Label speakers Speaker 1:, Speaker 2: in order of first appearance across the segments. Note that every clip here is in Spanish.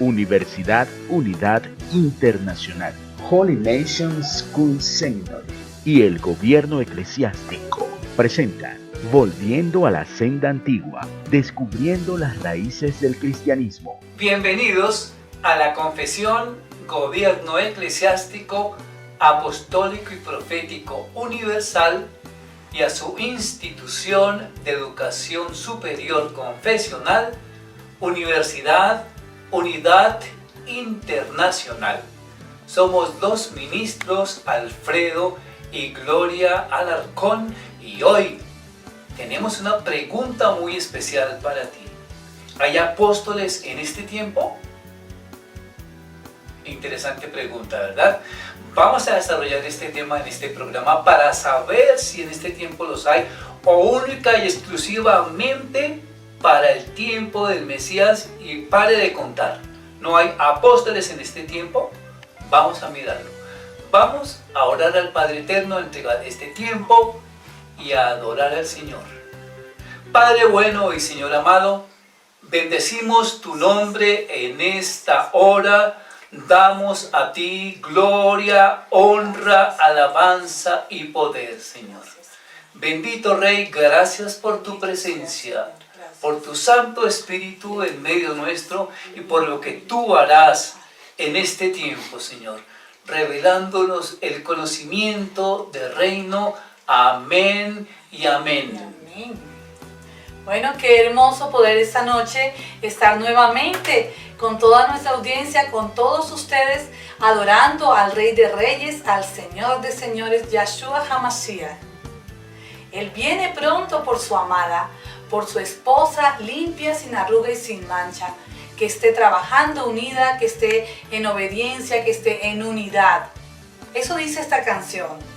Speaker 1: Universidad Unidad Internacional
Speaker 2: Holy Nation School Seminary
Speaker 1: y el Gobierno Eclesiástico presentan Volviendo a la Senda Antigua, descubriendo las raíces del cristianismo.
Speaker 3: Bienvenidos a la Confesión Gobierno Eclesiástico Apostólico y Profético Universal y a su institución de educación superior confesional, Universidad Unidad Internacional. Somos los ministros Alfredo y Gloria Alarcón y hoy tenemos una pregunta muy especial para ti. ¿Hay apóstoles en este tiempo? Interesante pregunta, ¿verdad? Vamos a desarrollar este tema en este programa para saber si en este tiempo los hay o única y exclusivamente para el tiempo del Mesías. Y pare de contar, ¿no hay apóstoles en este tiempo? Vamos a mirarlo. Vamos a orar al Padre Eterno, a entregar este tiempo y a adorar al Señor. Padre bueno y Señor amado, bendecimos tu nombre en esta hora. Damos a ti gloria, honra, alabanza y poder, Señor. Bendito Rey, gracias por tu presencia, por tu Santo Espíritu en medio nuestro y por lo que tú harás en este tiempo, Señor, revelándonos el conocimiento del reino. Amén y amén.
Speaker 4: Amén. Bueno, qué hermoso poder esta noche estar nuevamente con toda nuestra audiencia, con todos ustedes, adorando al Rey de Reyes, al Señor de Señores, Yahshua HaMashiach. Él viene pronto por su amada, por su esposa limpia, sin arruga y sin mancha, que esté trabajando unida, que esté en obediencia, que esté en unidad. Eso dice esta canción.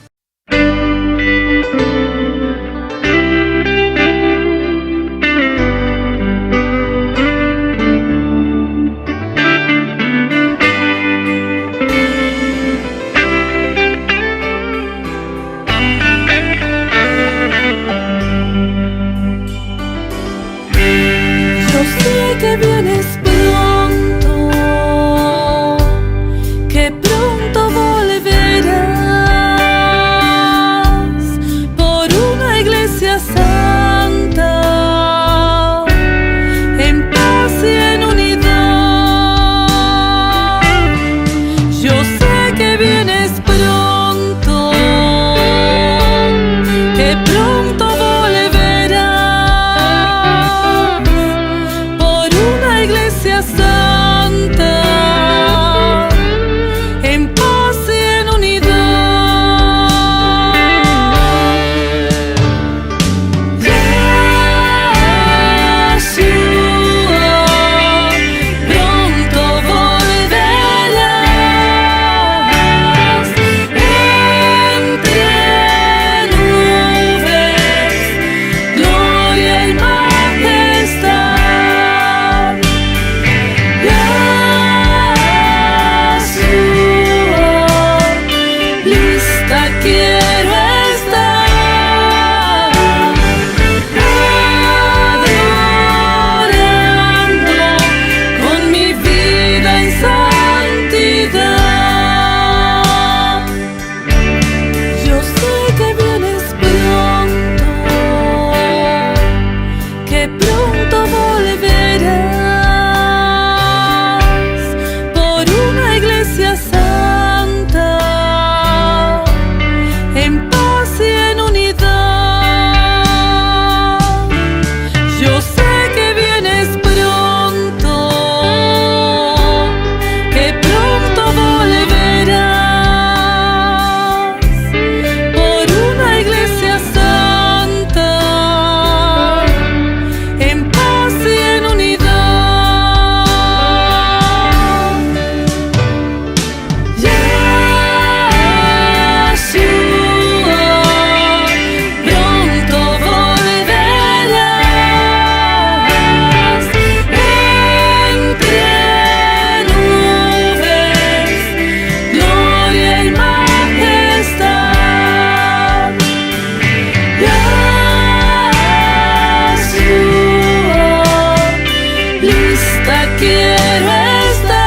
Speaker 5: quiero estar.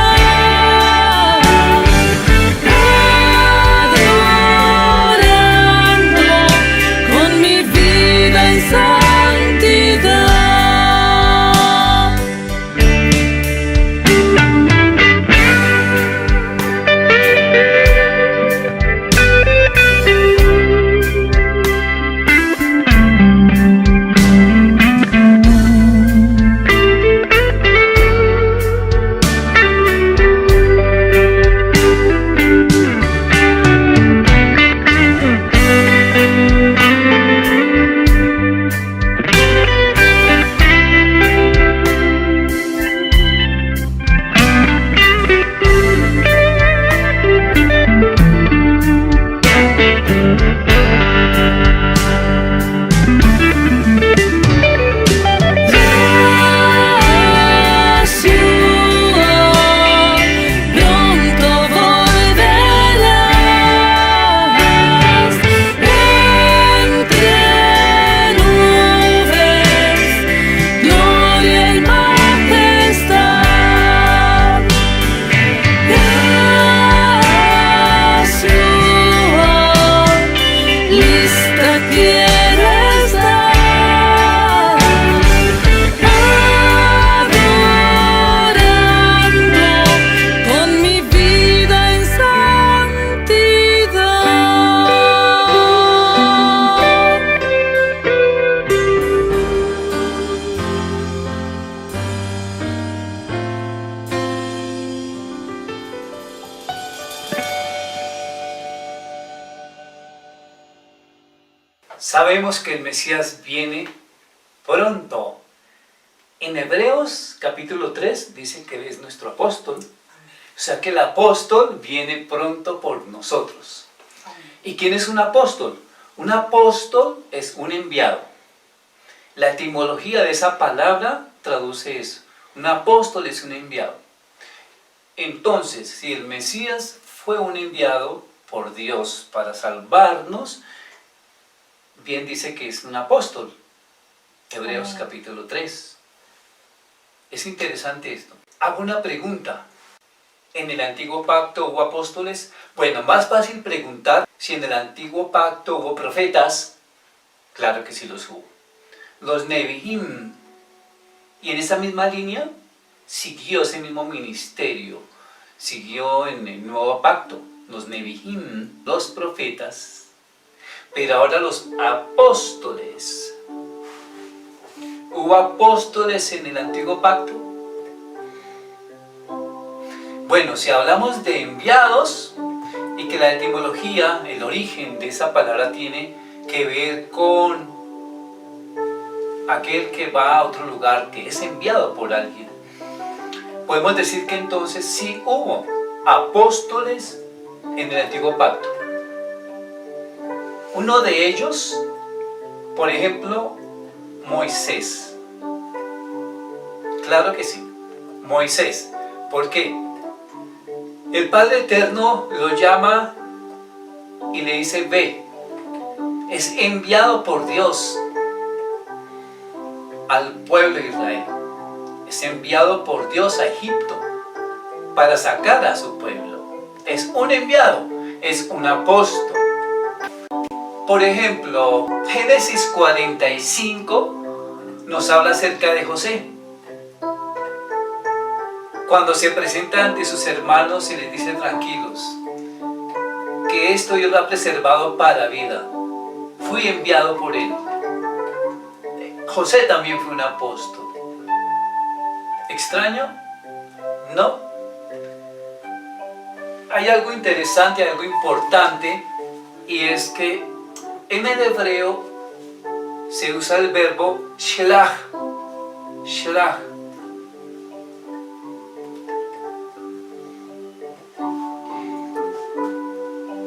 Speaker 3: Sabemos que el Mesías viene pronto. En Hebreos capítulo 3 dice que Él es nuestro apóstol. O sea que el apóstol viene pronto por nosotros. ¿Y quién es un apóstol? Un apóstol es un enviado. La etimología de esa palabra traduce eso. Un apóstol es un enviado. Entonces, si el Mesías fue un enviado por Dios para salvarnos, bien dice que es un apóstol. Hebreos capítulo 3. Es interesante esto. Hago una pregunta. ¿En el antiguo pacto hubo apóstoles? Bueno, más fácil preguntar si en el antiguo pacto hubo profetas. Claro que sí los hubo. Los Nevi'im. Y en esa misma línea siguió ese mismo ministerio. Siguió en el nuevo pacto. Los Nevi'im, los profetas. Pero ahora los apóstoles. ¿Hubo apóstoles en el antiguo pacto? Bueno, si hablamos de enviados y que la etimología, el origen de esa palabra tiene que ver con aquel que va a otro lugar, que es enviado por alguien, podemos decir que entonces sí hubo apóstoles en el antiguo pacto. Uno de ellos, por ejemplo, Moisés. Claro que sí, Moisés. ¿Por qué? El Padre Eterno lo llama y le dice, ve. Es enviado por Dios al pueblo de Israel. Es enviado por Dios a Egipto para sacar a su pueblo. Es un enviado, es un apóstol. Por ejemplo, Génesis 45 nos habla acerca de José. Cuando se presenta ante sus hermanos y les dice tranquilos, que esto Dios lo ha preservado para vida. Fui enviado por Él. José también fue un apóstol. ¿Extraño? No. Hay algo interesante, algo importante, y es que en el hebreo se usa el verbo shlach. Shlach.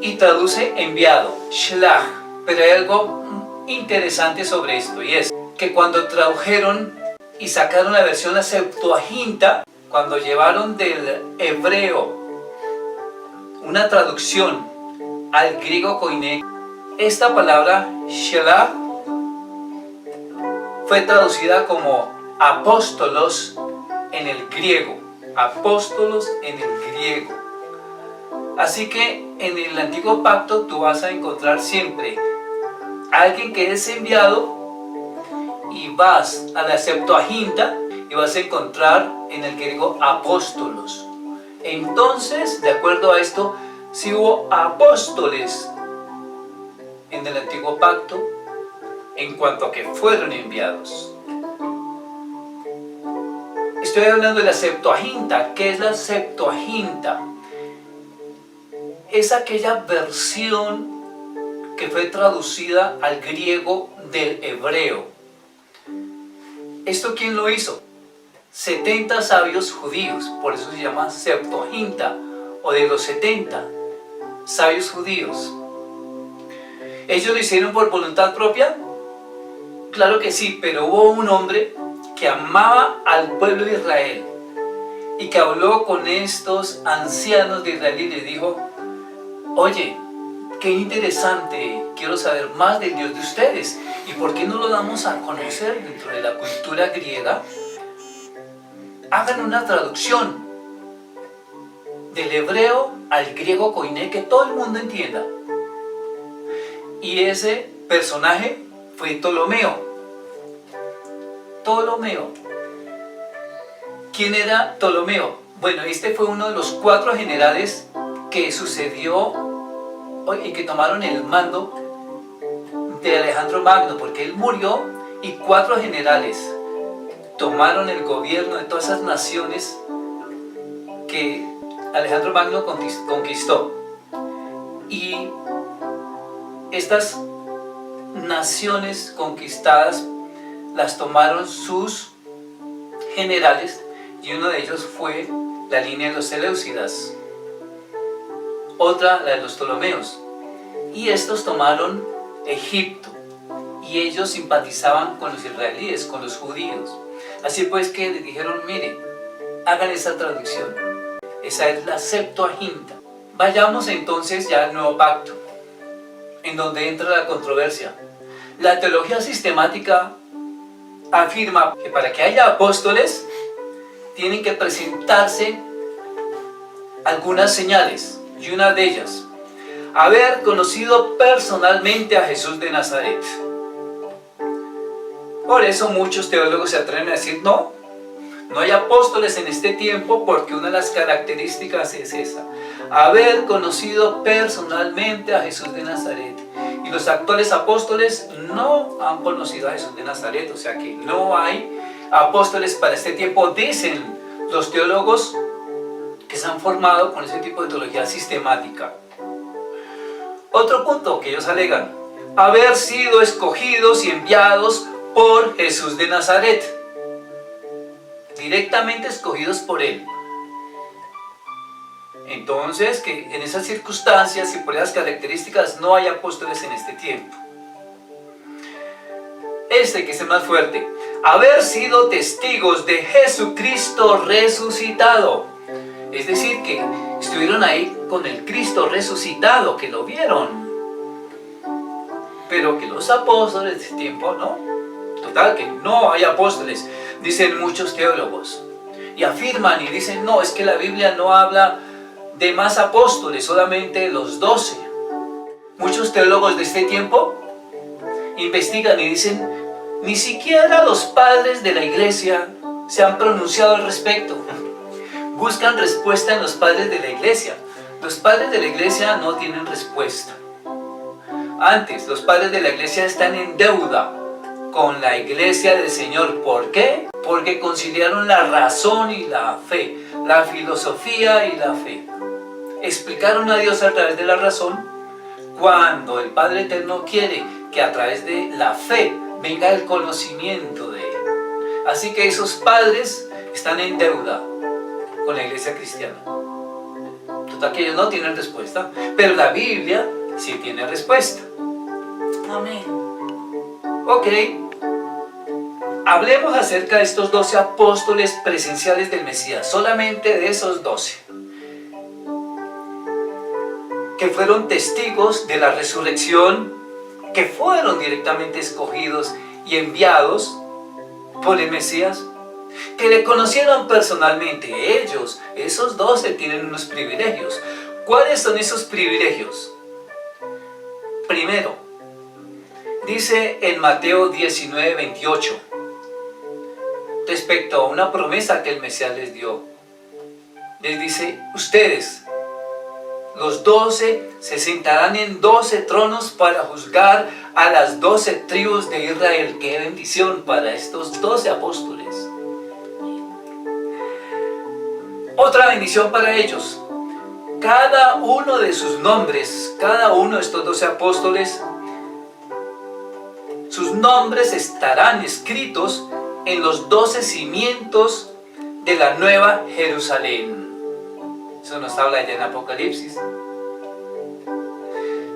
Speaker 3: Y traduce enviado, shlach. Pero hay algo interesante sobre esto, y es que cuando tradujeron y sacaron la versión, la Septuaginta, cuando llevaron del hebreo una traducción al griego koiné, esta palabra shlach fue traducida como apóstolos en el griego. Apóstolos en el griego. Así que en el antiguo pacto tú vas a encontrar siempre a alguien que es enviado, y vas a la Septuaginta y vas a encontrar en el griego apóstolos. Entonces, de acuerdo a esto, sí hubo apóstoles en el antiguo pacto en cuanto a que fueron enviados. Estoy hablando de la Septuaginta. ¿Qué es la Septuaginta? Es aquella versión que fue traducida al griego del hebreo. ¿Esto quién lo hizo? 70 sabios judíos, por eso se llama Septuaginta, o de los 70 sabios judíos. ¿Ellos lo hicieron por voluntad propia? Claro que sí, pero hubo un hombre que amaba al pueblo de Israel y que habló con estos ancianos de Israel y les dijo: oye, qué interesante, quiero saber más del Dios de ustedes. ¿Y por qué no lo damos a conocer dentro de la cultura griega? Hagan una traducción del hebreo al griego koiné que todo el mundo entienda. Y ese personaje fue Ptolomeo. Ptolomeo. ¿Quién era Ptolomeo? Bueno, este fue uno de los 4 generales que sucedió y que tomaron el mando de Alejandro Magno, porque él murió y 4 generales tomaron el gobierno de todas esas naciones que Alejandro Magno conquistó. Y estas naciones conquistadas las tomaron sus generales, y uno de ellos fue la línea de los Seleucidas, otra la de los Ptolomeos, y estos tomaron Egipto, y ellos simpatizaban con los israelíes, con los judíos. Así pues que les dijeron, mire, hagan esa traducción, esa es la Septuaginta. Vayamos entonces ya al Nuevo Pacto, en donde entra la controversia. La teología sistemática afirma que para que haya apóstoles tienen que presentarse algunas señales, y una de ellas, haber conocido personalmente a Jesús de Nazaret. Por eso muchos teólogos se atreven a decir, no hay apóstoles en este tiempo, porque una de las características es esa, haber conocido personalmente a Jesús de Nazaret. Y los actuales apóstoles no han conocido a Jesús de Nazaret, o sea que no hay apóstoles para este tiempo, dicen los teólogos que se han formado con ese tipo de teología sistemática. Otro punto que ellos alegan, haber sido escogidos y enviados por Jesús de Nazaret, directamente escogidos por él. Entonces, que en esas circunstancias y por esas características no hay apóstoles en este tiempo. Que es el más fuerte, haber sido testigos de Jesucristo resucitado. Es decir, que estuvieron ahí con el Cristo resucitado, que lo vieron. Pero que los apóstoles de ese tiempo no. Total, que no hay apóstoles, dicen muchos teólogos. Y afirman y dicen, no, es que la Biblia no habla de más apóstoles, solamente los 12. Muchos teólogos de este tiempo investigan y dicen, ni siquiera los padres de la iglesia se han pronunciado al respecto. Buscan respuesta en los padres de la iglesia. Los padres de la iglesia no tienen respuesta. Antes, los padres de la iglesia están en deuda con la iglesia del Señor. ¿Por qué? Porque conciliaron la razón y la fe, la filosofía y la fe. Explicaron a Dios a través de la razón, cuando el Padre Eterno quiere que a través de la fe venga el conocimiento de Él. Así que esos padres están en deuda con la iglesia cristiana. Total que ellos no tienen respuesta, pero la Biblia sí tiene respuesta.
Speaker 4: Amén.
Speaker 3: Ok, hablemos acerca de estos 12 apóstoles presenciales del Mesías, solamente de esos 12, que fueron testigos de la resurrección, que fueron directamente escogidos y enviados por el Mesías, que le conocieron personalmente. Ellos, esos 12, tienen unos privilegios. ¿Cuáles son esos privilegios? Primero, dice en Mateo 19:28, respecto a una promesa que el Mesías les dio. Les dice, ustedes, los 12, se sentarán en 12 tronos para juzgar a las 12 tribus de Israel. ¡Qué bendición para estos 12 apóstoles! Otra bendición para ellos. Cada uno de sus nombres, cada uno de estos 12 apóstoles, sus nombres estarán escritos en los 12 cimientos de la Nueva Jerusalén. Eso nos habla ya en Apocalipsis.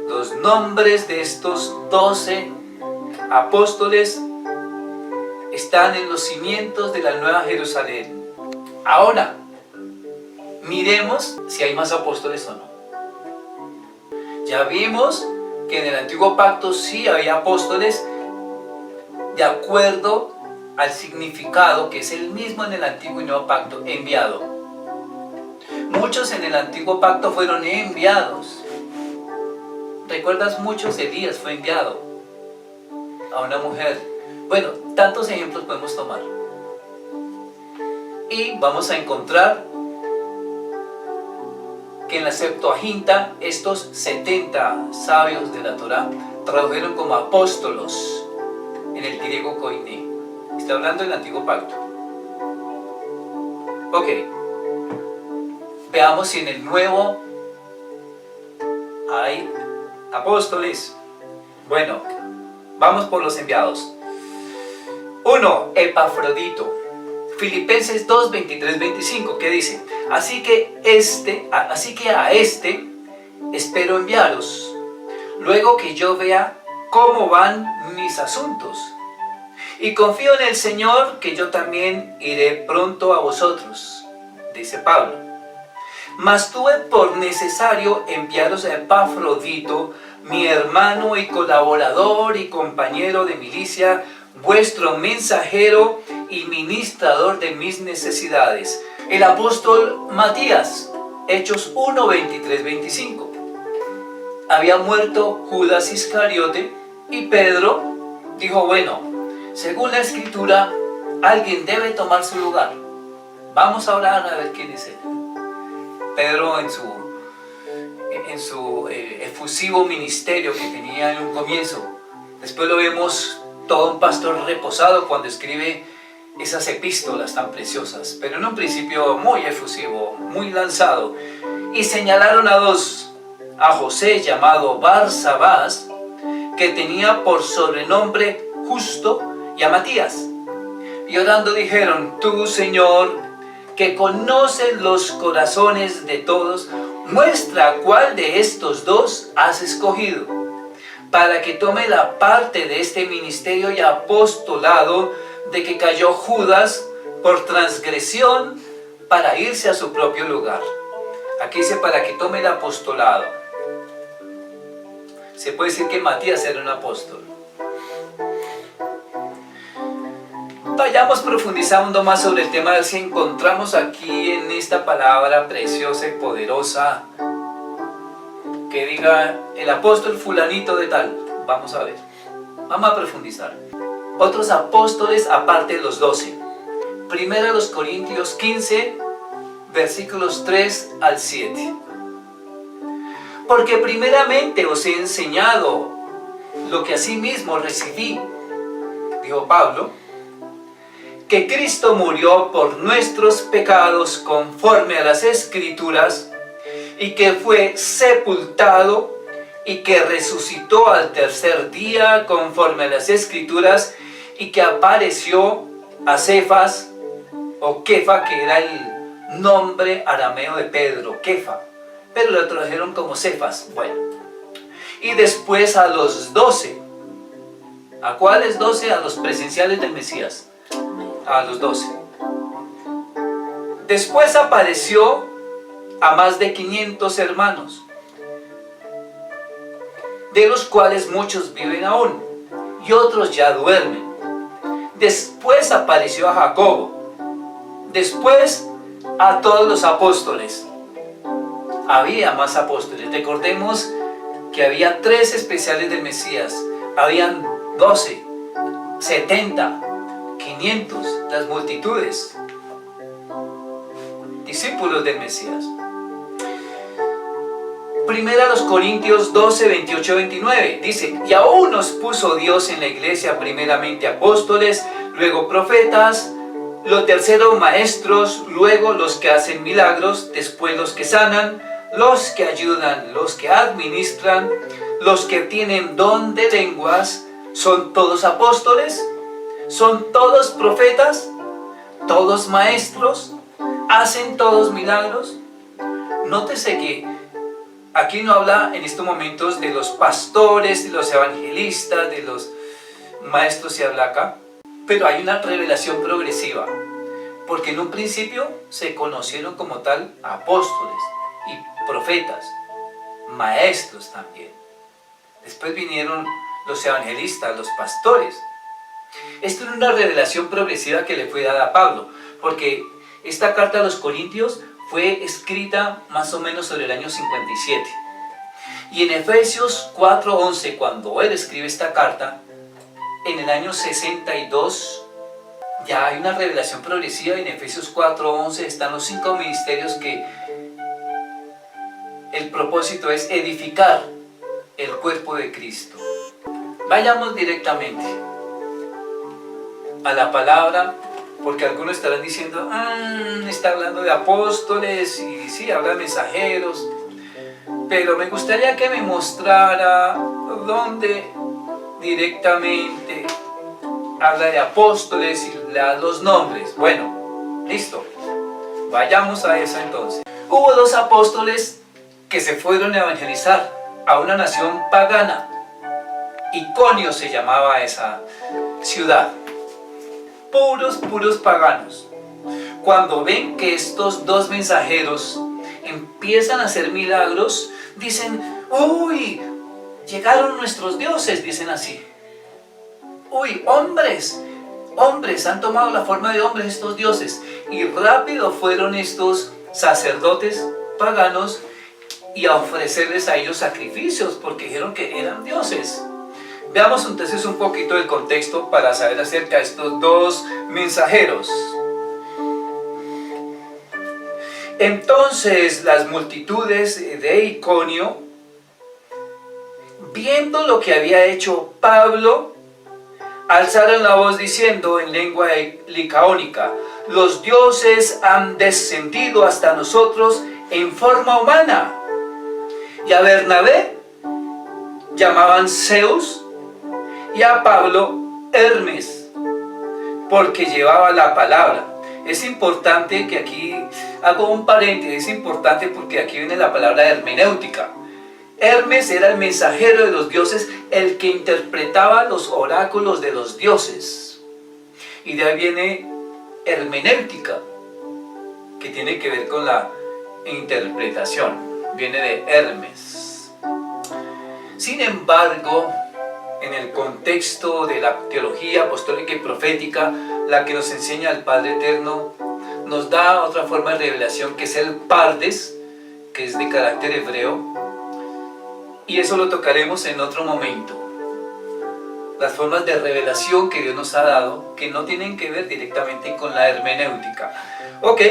Speaker 3: Los nombres de estos 12 apóstoles están en los cimientos de la Nueva Jerusalén. Ahora, miremos si hay más apóstoles o no. Ya vimos que en el Antiguo Pacto sí había apóstoles de acuerdo al significado que es el mismo en el Antiguo y Nuevo Pacto, enviado. Muchos en el Antiguo Pacto fueron enviados. ¿Recuerdas? Muchos Elías fue enviado a una mujer. Bueno, tantos ejemplos podemos tomar. Y vamos a encontrar que en la Septuaginta estos 70 sabios de la Torá tradujeron como apóstolos en el griego koiné. Está hablando del Antiguo Pacto. Ok. Veamos si en el Nuevo hay apóstoles. Bueno, Vamos por los enviados. 1. Epafrodito. Filipenses 2, 23, 25, que dice: así que a este espero enviaros, luego que yo vea cómo van mis asuntos. Y confío en el Señor que yo también iré pronto a vosotros, dice Pablo. Mas tuve por necesario enviaros a Epafrodito, mi hermano y colaborador y compañero de milicia, vuestro mensajero y ministrador de mis necesidades. El apóstol Matías, Hechos 1, 23, 25. Había muerto Judas Iscariote y Pedro dijo: bueno, según la escritura, alguien debe tomar su lugar. Vamos a orar a ver quién es él. Pedro en su efusivo ministerio que tenía en un comienzo, después lo vemos todo un pastor reposado cuando escribe esas epístolas tan preciosas, pero en un principio muy efusivo, muy lanzado. Y señalaron a dos: a José, llamado Barsabás, que tenía por sobrenombre Justo, y a Matías. Y orando dijeron: tú, Señor, que conoces los corazones de todos, muestra cuál de estos dos has escogido, para que tome la parte de este ministerio y apostolado de que cayó Judas por transgresión para irse a su propio lugar. Aquí dice: para que tome el apostolado. Se puede decir que Matías era un apóstol. Vayamos profundizando más sobre el tema, de si encontramos aquí en esta palabra preciosa y poderosa que diga el apóstol fulanito de tal. Vamos a ver, vamos a profundizar. Otros apóstoles aparte de los 12. Primero los Corintios 15, versículos 3 al 7. Porque primeramente os he enseñado lo que asimismo recibí, dijo Pablo, que Cristo murió por nuestros pecados conforme a las Escrituras, y que fue sepultado, y que resucitó al tercer día conforme a las Escrituras, y que apareció a Cefas, o Kefa, que era el nombre arameo de Pedro, Kefa, pero lo tradujeron como Cefas. Bueno, y después a los 12. ¿A cuáles 12? A los presenciales del Mesías. A los 12. Después apareció a más de 500 hermanos, de los cuales muchos viven aún y otros ya duermen. Después apareció a Jacobo, después a todos los apóstoles. Había más apóstoles. Recordemos que había 3 especiales del Mesías. Habían 12, 70, 500, las multitudes, discípulos del Mesías. Primera los Corintios 12, 28, 29, dice: y aún nos puso Dios en la iglesia primeramente apóstoles, luego profetas, lo tercero maestros, luego los que hacen milagros, después los que sanan, los que ayudan, los que administran, los que tienen don de lenguas. ¿Son todos apóstoles? ¿Son todos profetas? ¿Todos maestros? ¿Hacen todos milagros? Nótese que aquí no habla en estos momentos de los pastores, de los evangelistas, de los maestros, se habla acá, pero hay una revelación progresiva, porque en un principio se conocieron como tal apóstoles y profetas, maestros también. Después vinieron los evangelistas, los pastores. Esto es una revelación progresiva que le fue dada a Pablo, porque esta carta a los Corintios fue escrita más o menos sobre el año 57. Y en Efesios 4:11, cuando él escribe esta carta, en el año 62, ya hay una revelación progresiva. Y en Efesios 4:11 están los 5 ministerios que el propósito es edificar el cuerpo de Cristo. Vayamos directamente a la palabra, porque algunos estarán diciendo: está hablando de apóstoles, y sí, habla de mensajeros, pero me gustaría que me mostrara dónde directamente habla de apóstoles y le da los nombres. Bueno, listo. Vayamos a eso entonces. Hubo dos apóstoles que se fueron a evangelizar a una nación pagana. Iconio se llamaba esa ciudad. Puros paganos. Cuando ven que estos dos mensajeros empiezan a hacer milagros, dicen: uy, llegaron nuestros dioses, dicen así. Uy, hombres, han tomado la forma de hombres estos dioses. Y rápido fueron estos sacerdotes paganos y a ofrecerles a ellos sacrificios, porque dijeron que eran dioses. Veamos entonces un poquito el contexto para saber acerca de estos dos mensajeros. Entonces las multitudes de Iconio, viendo lo que había hecho Pablo, alzaron la voz diciendo en lengua licaónica: los dioses han descendido hasta nosotros en forma humana. Y a Bernabé llamaban Zeus y a Pablo Hermes, porque llevaba la palabra. Es importante que aquí hago un paréntesis, es importante porque aquí viene la palabra hermenéutica. Hermes era el mensajero de los dioses, el que interpretaba los oráculos de los dioses. Y de ahí viene hermenéutica, que tiene que ver con la interpretación. Viene de Hermes. Sin embargo, en el contexto de la teología apostólica y profética, la que nos enseña el Padre Eterno, nos da otra forma de revelación, que es el Pardes, que es de carácter hebreo. Y eso lo tocaremos en otro momento. Las formas de revelación que Dios nos ha dado, que no tienen que ver directamente con la hermenéutica. Ok,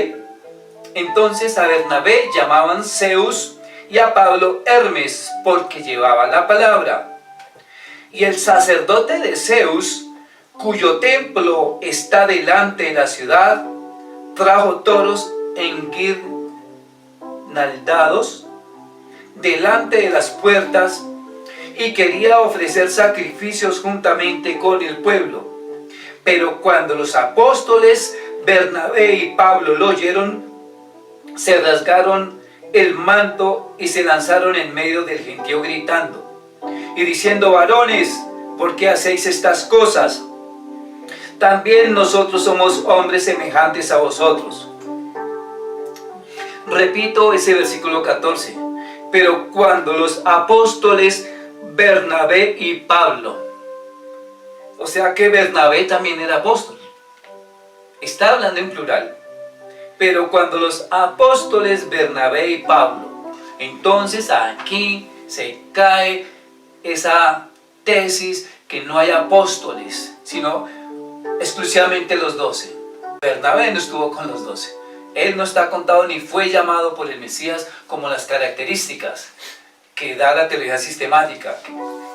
Speaker 3: entonces a Bernabé llamaban Zeus y a Pablo Hermes, porque llevaba la palabra. Y el sacerdote de Zeus, cuyo templo está delante de la ciudad, trajo toros enguirnaldados delante de las puertas y quería ofrecer sacrificios juntamente con el pueblo. Pero cuando los apóstoles Bernabé y Pablo lo oyeron, se rasgaron el manto y se lanzaron en medio del gentío gritando y diciendo: varones, ¿por qué hacéis estas cosas? También nosotros somos hombres semejantes a vosotros. Repito ese versículo 14. Pero cuando los apóstoles Bernabé y Pablo, o sea que Bernabé también era apóstol, está hablando en plural. Pero cuando los apóstoles Bernabé y Pablo, entonces aquí se cae esa tesis que no hay apóstoles, sino exclusivamente los 12. Bernabé no estuvo con los 12. Él no está contado ni fue llamado por el Mesías como las características que da la teología sistemática,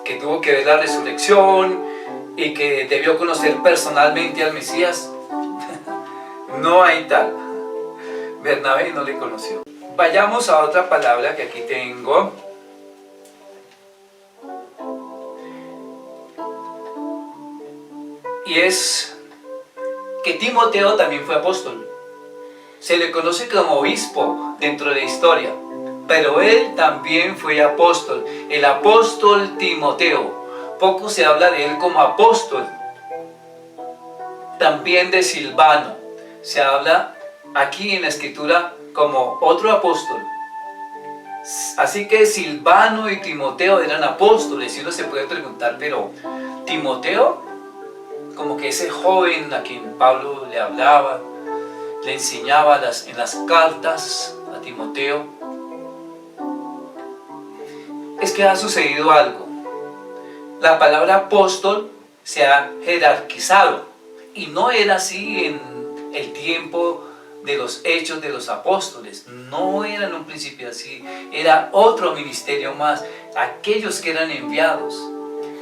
Speaker 3: que tuvo que ver la resurrección y que debió conocer personalmente al Mesías. No hay tal. Bernabé no le conoció. Vayamos a otra palabra que aquí tengo. Y es que Timoteo también fue apóstol. Se le conoce como obispo dentro de la historia, pero él también fue apóstol. El apóstol Timoteo. Poco se habla de él como apóstol. También de Silvano. Se habla aquí en la escritura como otro apóstol. Así que Silvano y Timoteo eran apóstoles. Y uno se puede preguntar, pero Timoteo, como que ese joven a quien Pablo le hablaba, le enseñaba en las cartas a Timoteo, es que ha sucedido algo. La palabra apóstol se ha jerarquizado y no era así en el tiempo de los hechos de los apóstoles. No era en un principio así, era otro ministerio más, aquellos que eran enviados,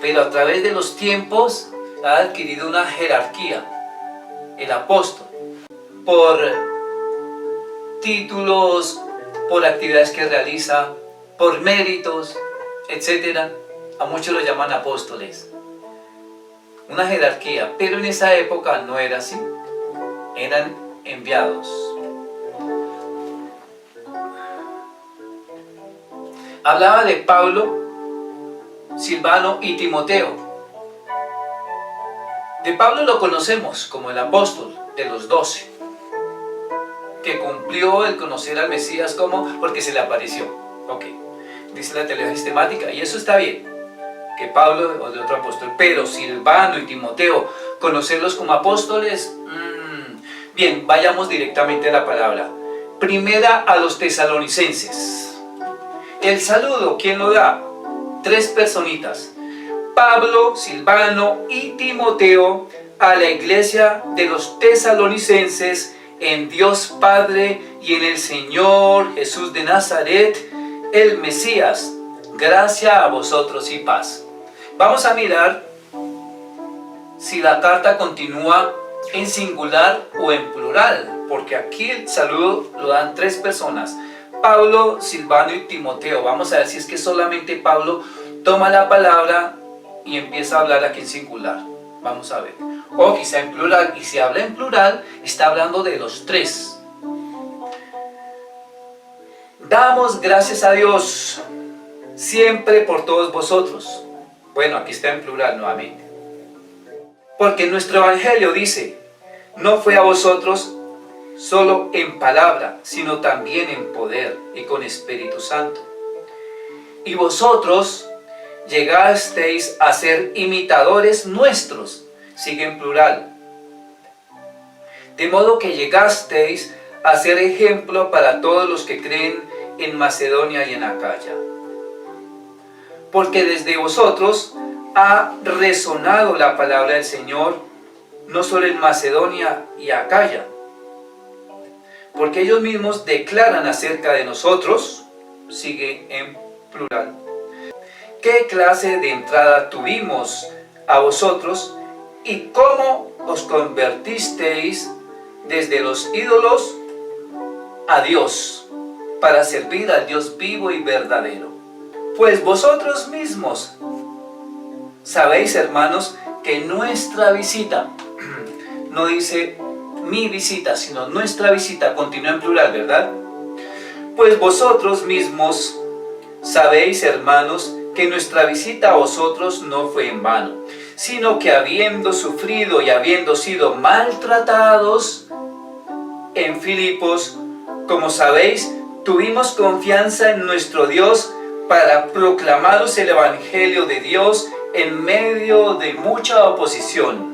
Speaker 3: pero a través de los tiempos ha adquirido una jerarquía. El apóstol, por títulos, por actividades que realiza, por méritos, etc. A muchos lo llaman apóstoles. una jerarquía, pero en esa época no era así, eran enviados. Hablaba de Pablo, Silvano y Timoteo. De Pablo lo conocemos como el apóstol de los 12, que cumplió el conocer al Mesías como porque se le apareció. Ok, dice la teología sistemática, y eso está bien, que Pablo o de otro apóstol, pero Silvano y Timoteo, conocerlos como apóstoles, bien, vayamos directamente a la palabra. Primera a los tesalonicenses. El saludo, ¿quién lo da? 3 personitas, Pablo, Silvano y Timoteo, a la iglesia de los tesalonicenses, en Dios Padre y en el Señor Jesús de Nazaret, el Mesías. Gracia a vosotros y paz. Vamos a mirar si la carta continúa en singular o en plural, porque aquí el saludo lo dan 3 personas, Pablo, Silvano y Timoteo. Vamos a ver si es que solamente Pablo toma la palabra y empieza a hablar aquí en singular. Vamos a ver. O quizá en plural, y si habla en plural, está hablando de los 3. Damos gracias a Dios siempre por todos vosotros. Bueno, aquí está en plural nuevamente. Porque nuestro evangelio dice, no fue a vosotros solo en palabra, sino también en poder y con Espíritu Santo. Y vosotros llegasteis a ser imitadores nuestros, sigue en plural. De modo que llegasteis a ser ejemplo para todos los que creen en Macedonia y en Acaya. Porque desde vosotros ha resonado la palabra del Señor, no solo en Macedonia y Acaya, porque ellos mismos declaran acerca de nosotros, sigue en plural, qué clase de entrada tuvimos a vosotros y cómo os convertisteis desde los ídolos a Dios, para servir al Dios vivo y verdadero. Pues vosotros mismos sabéis, hermanos, que nuestra visita, no dice mi visita, sino nuestra visita, continúa en plural, ¿verdad? Pues vosotros mismos sabéis, hermanos, que nuestra visita a vosotros no fue en vano, sino que habiendo sufrido y habiendo sido maltratados en Filipos, como sabéis, tuvimos confianza en nuestro Dios para proclamaros el Evangelio de Dios en medio de mucha oposición.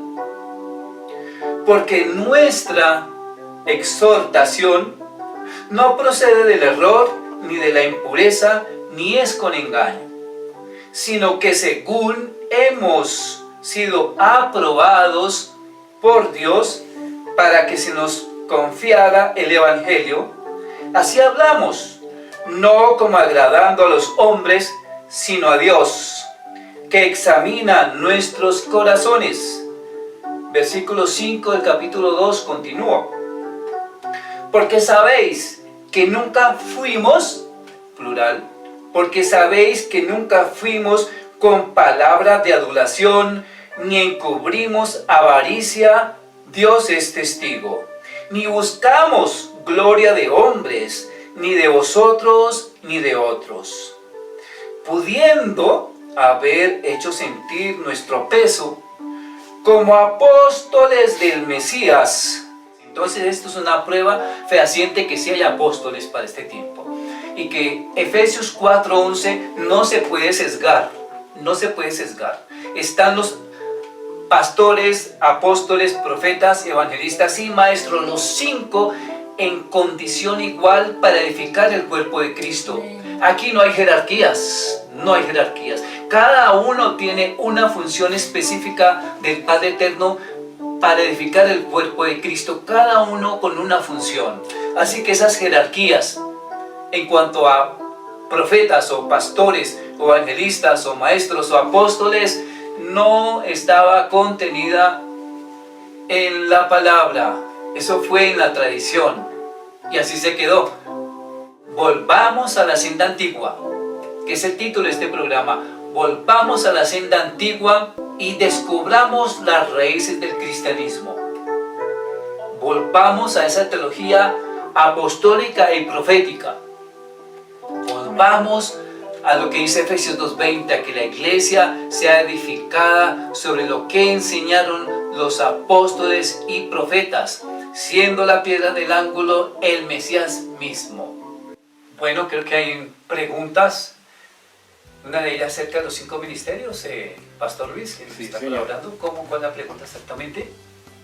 Speaker 3: Porque nuestra exhortación no procede del error, ni de la impureza, ni es con engaño, sino que según hemos sido aprobados por Dios para que se nos confiara el Evangelio, así hablamos, no como agradando a los hombres, sino a Dios, que examina nuestros corazones. Versículo 5 del capítulo 2 continúa. Porque sabéis que nunca fuimos, plural, porque sabéis que nunca fuimos con palabra de adulación, ni encubrimos avaricia, Dios es testigo, ni buscamos gloria de hombres, ni de vosotros, ni de otros, pudiendo haber hecho sentir nuestro peso como apóstoles del Mesías. Entonces esto es una prueba fehaciente que sí hay apóstoles para este tiempo, y que Efesios 4:11 no se puede sesgar, no se puede sesgar. Están los pastores, apóstoles, profetas, evangelistas y maestros, los 5 en condición igual para edificar el cuerpo de Cristo. Aquí no hay jerarquías, no hay jerarquías. Cada uno tiene una función específica del Padre Eterno para edificar el cuerpo de Cristo, cada uno con una función. Así que esas jerarquías en cuanto a profetas o pastores o evangelistas o maestros o apóstoles no estaba contenida en la palabra. Eso fue en la tradición y así se quedó. Volvamos a la senda antigua, que es el título de este programa. Volvamos a la senda antigua y descubramos las raíces del cristianismo. Volvamos a esa teología apostólica y profética. Volvamos a lo que dice Efesios 2:20, a que la iglesia sea edificada sobre lo que enseñaron los apóstoles y profetas, siendo la piedra del ángulo el Mesías mismo. Bueno, creo que hay preguntas. Una de ellas acerca de los 5 ministerios, Pastor Luis, que nos está colaborando. ¿Cuál es la pregunta exactamente?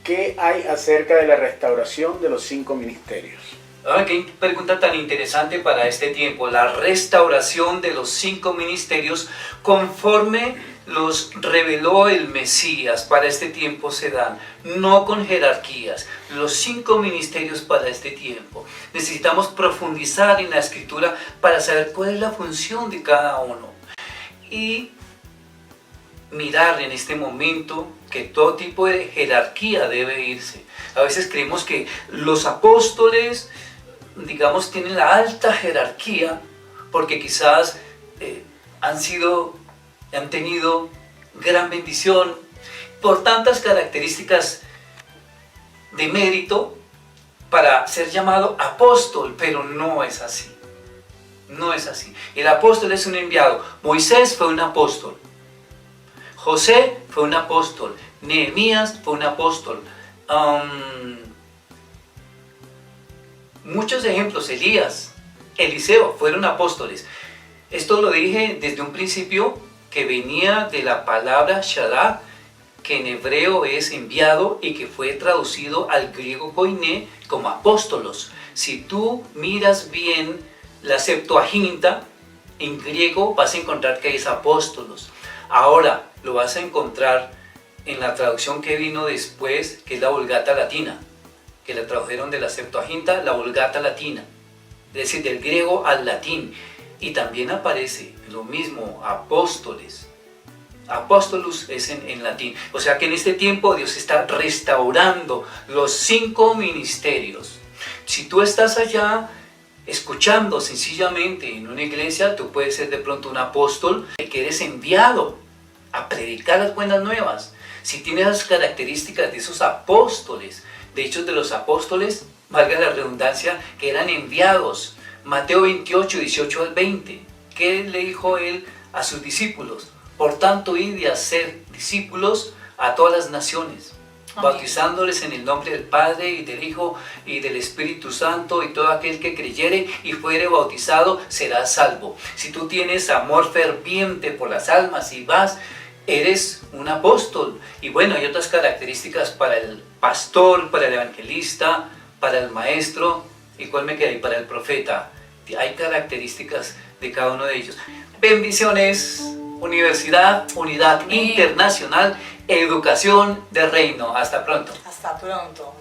Speaker 5: ¿Qué hay acerca de la restauración de los 5 ministerios?
Speaker 3: Ahora, qué pregunta tan interesante para este tiempo. La restauración de los 5 ministerios conforme los reveló el Mesías para este tiempo se dan, no con jerarquías. Los 5 ministerios para este tiempo. Necesitamos profundizar en la Escritura para saber cuál es la función de cada uno. Y mirar en este momento que todo tipo de jerarquía debe irse. A veces creemos que los apóstoles, digamos, tienen la alta jerarquía porque quizás han tenido gran bendición por tantas características de mérito para ser llamado apóstol, pero no es así. No es así. El apóstol es un enviado. Moisés fue un apóstol. José fue un apóstol. Nehemías fue un apóstol. Muchos ejemplos. Elías, Eliseo fueron apóstoles. Esto lo dije desde un principio, que venía de la palabra Shaddai, que en hebreo es enviado y que fue traducido al griego koiné como apóstolos. Si tú miras bien la Septuaginta, en griego vas a encontrar que es apóstolos. Ahora lo vas a encontrar en la traducción que vino después, que es la Vulgata Latina, que la tradujeron de la Septuaginta, la Vulgata Latina, es decir, del griego al latín. Y también aparece lo mismo, apóstoles. Apostolus es en latín. O sea que en este tiempo Dios está restaurando los 5 ministerios. Si tú estás allá escuchando sencillamente en una iglesia, tú puedes ser de pronto un apóstol que eres enviado a predicar las buenas nuevas. Si tienes las características de esos apóstoles, de hecho de los apóstoles, valga la redundancia, que eran enviados. Mateo 28, 18 al 20. ¿Qué le dijo él a sus discípulos? Por tanto, id y hacer discípulos a todas las naciones, bautizándoles en el nombre del Padre y del Hijo y del Espíritu Santo, y todo aquel que creyere y fuere bautizado será salvo. Si tú tienes amor ferviente por las almas y vas, eres un apóstol. Y bueno, hay otras características para el pastor, para el evangelista, para el maestro. ¿Y cuál me queda? Y para el profeta. Hay características de cada uno de ellos. Bendiciones, Universidad Unidad Internacional, Educación de Reino. Hasta pronto.
Speaker 4: Hasta pronto.